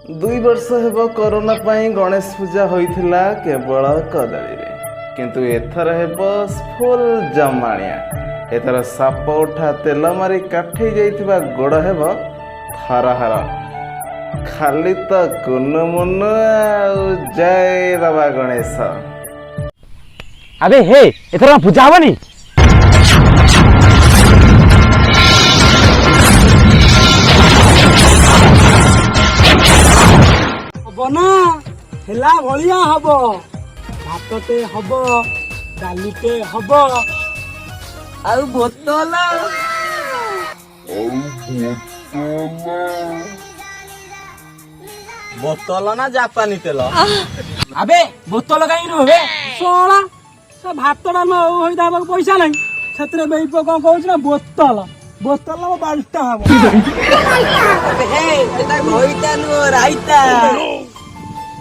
2 वर्ष हेब कोरोना पाई गणेश पूजा होइथिला केवल कदली रे किंतु एथर हेब फुल जमाणिया। एथर साप उठा तेल मारी काठी जाइथिबा गोड़ हेब हरहर खाली तो कुनु मुनु जय बाबा गणेश। अबे हे एथर पूजा हबनी ना हेला भलिया हब भातटे हब डालीटे हब आउ बोतल बोतल ना जापानी तेल अबे बोतल कहीं रे सोला से भातटा न होई दाबा पैसा नहीं छतरे बेइप कोन कहउछ ना बोतल बोतल में बाल्टा हब अबे हे एटा भइता नु राइता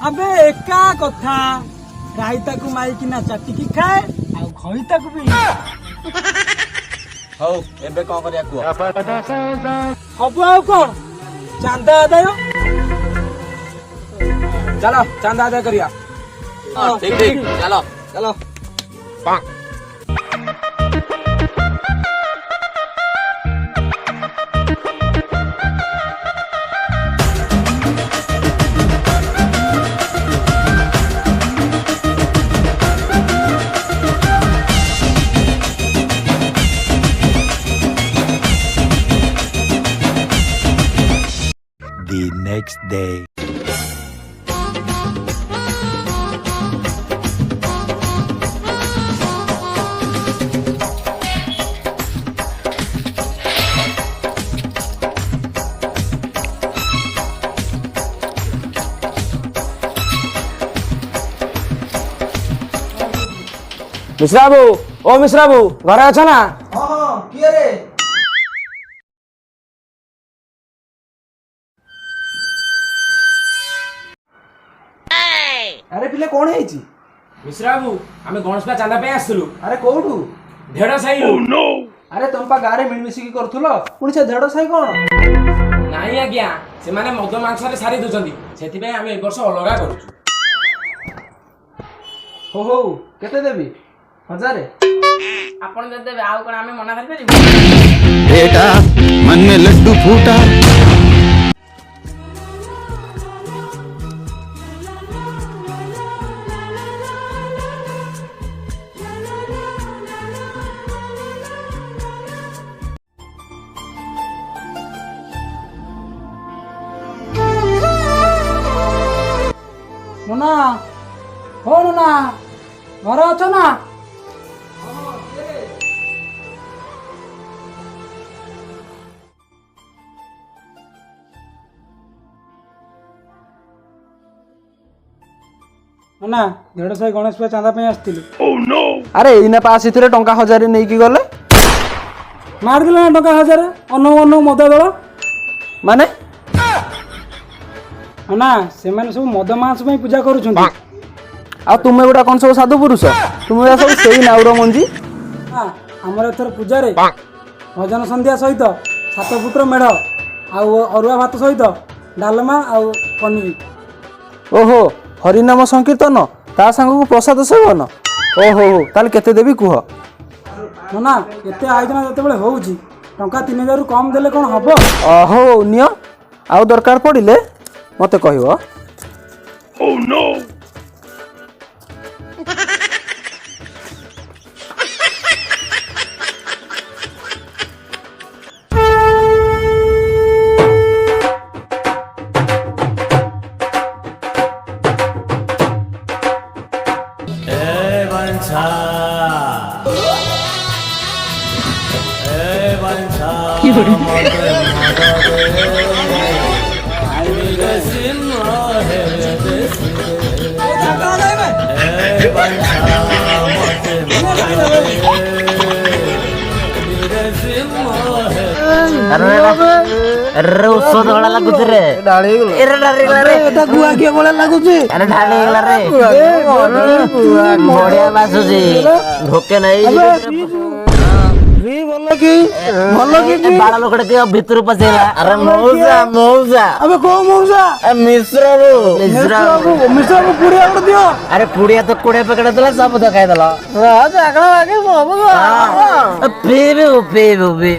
अबे एका कथा राइता को माई किना चाटिकी खाए आ खइता को भी हौ एबे कोन करिया को हबो आ कोन चांदा आदाय चलो चांदा आदाय करिया ठीक ठीक चलो चलो पां The next day. मिश्रा बाबू ओ मिश्रा बाबू घरे अछ ना? हां किए रे अरे पिले कौन है जी? मिश्रा बाबू हमें गणेश पूजा चांदा पे आसलु। अरे कोठू ढेड़ साई। Oh no. अरे तुम पा गारे मिलमिसी की करथुलो पुणी से ढेड़ साई कोन? नाही आज्ञा से माने मद मांस रे सारी दोचंदी सेति पे हम ए वर्ष अलगा करछु। हो केते देबी? 1000 आपण जब देबे आउ कोन हमें मना कर परिबो? बेटा मन में लड्डू फूटा। मुना हो मुना घर अछ ना? ना ढेड़ साई गणेश पूजा चांदा पे आस्तिलु। Oh no. अरे इने पास इथिरे टंका 1000 नै की गले मार दिले ना टंका 1000 अनु मद दल माने ना से माने सब मद मांस में पूजा करूछन आ तुमे गोटा कोन सब साधु पुरुष तुमे सब सेही नाउरो मंजी। हां हमर एथर पूजा रे भजन संध्या सहित 7 फुटर मेढ आ अरुआ भात सहित डालमा आ पनीर। ओहो हरिनाम संकीर्तन ता संग को प्रसाद सेवन। ओहो ताल केते देबी कुह ना एते आयोजन जते बेले होउची टंका 3000 कम देले कोन हबो? ओहो नियो आउ दरकार पड़िले मते कहिवो। Oh no. अरे उसो धोला लागुछ रे डाली गेलो एरे डाली गेला रे एटा गुआ के बोला लागुछ अरे डाली गेला रे बढ़िया बासुजी भोके नहीं ବାଳ ଲୋକଟା କିଏ ଭିତରୁ ପଶେଇଲା? ଆରେ ମଉସା আবে কোন মৌসা ମିଶ୍ର মিশ্রাবু পুড়িয়া করে দিও ଆରେ ପୁଡ଼ିଆ ତ 20 ପ୍ୟାକେଟ ଦେଲା ସବୁ ତ ଖାଇଦେଲ। ପିଇବୁ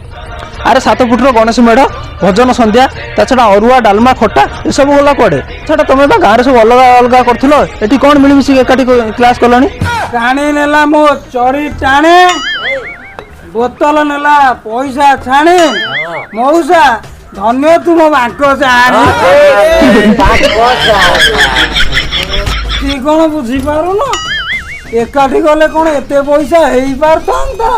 আরে 7 ফুটর গণেশ মেঢ় ভজন সন্ধ্যা তাছাড়া অরুয়া ডালমা খটা এসব গলা কুয়াড়ে সেটা তুমি বা গাঁরে সব অলগা অলগা করছিল এটি কোন মিলিমিশি একাটি ক্লাস কলনি টাଣି ନେଲା ମୋ ଚଢି ଟାଣେ ବୋତଲ ନେଲା ପଇସା ଛାଣେ ମଉସା ଧନ୍ୟ ତୁମ ବାଙ୍କ ଚାଣେ କି କଣ ବୁଝିପାରୁନ ଏକାଠି ଗଲେ କଣ ଏତେ ପଇସା ହେଇପାରିଥାନ୍ତା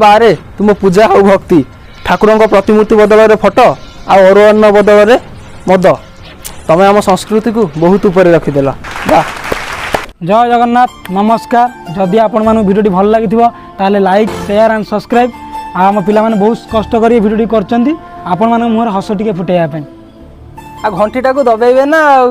ବାରେ ତୁମ ପୂଜା ଆଉ ଭକ୍ତି ଠାକୁରଙ୍କ ପ୍ରତିମୂର୍ତ୍ତି ବଦଳରେ ଫଟୋ ଆଉ ଅରୁଅନ୍ନ ବଦଳରେ ମଦ ତମେ ଆମ ସଂସ୍କୃତିକୁ ବହୁତ ଉପରେ ରଖିଦେଲ ବା ଜୟ ଜଗନ୍ନାଥ ନମସ୍କାର ଯଦି ଆପଣମାନଙ୍କୁ ଭିଡ଼ିଓଟି ଭଲ ଲାଗିଥିବ ତାହେଲେ ଲାଇକ୍ ସେୟାର ଆଣ୍ଡ ସବସ୍କ୍ରାଇବ୍ ଆଉ ଆମ ପିଲାମାନେ ବହୁତ କଷ୍ଟ କରି ଭିଡ଼ିଓଟି କରିଛନ୍ତି ଆପଣମାନଙ୍କ ମୁହଁରେ ହସ ଟିକେ ଫୁଟେଇବା ପାଇଁ ଆଉ ଘଣ୍ଟିଟାକୁ ଦବେଇବେ ନା ଆଉ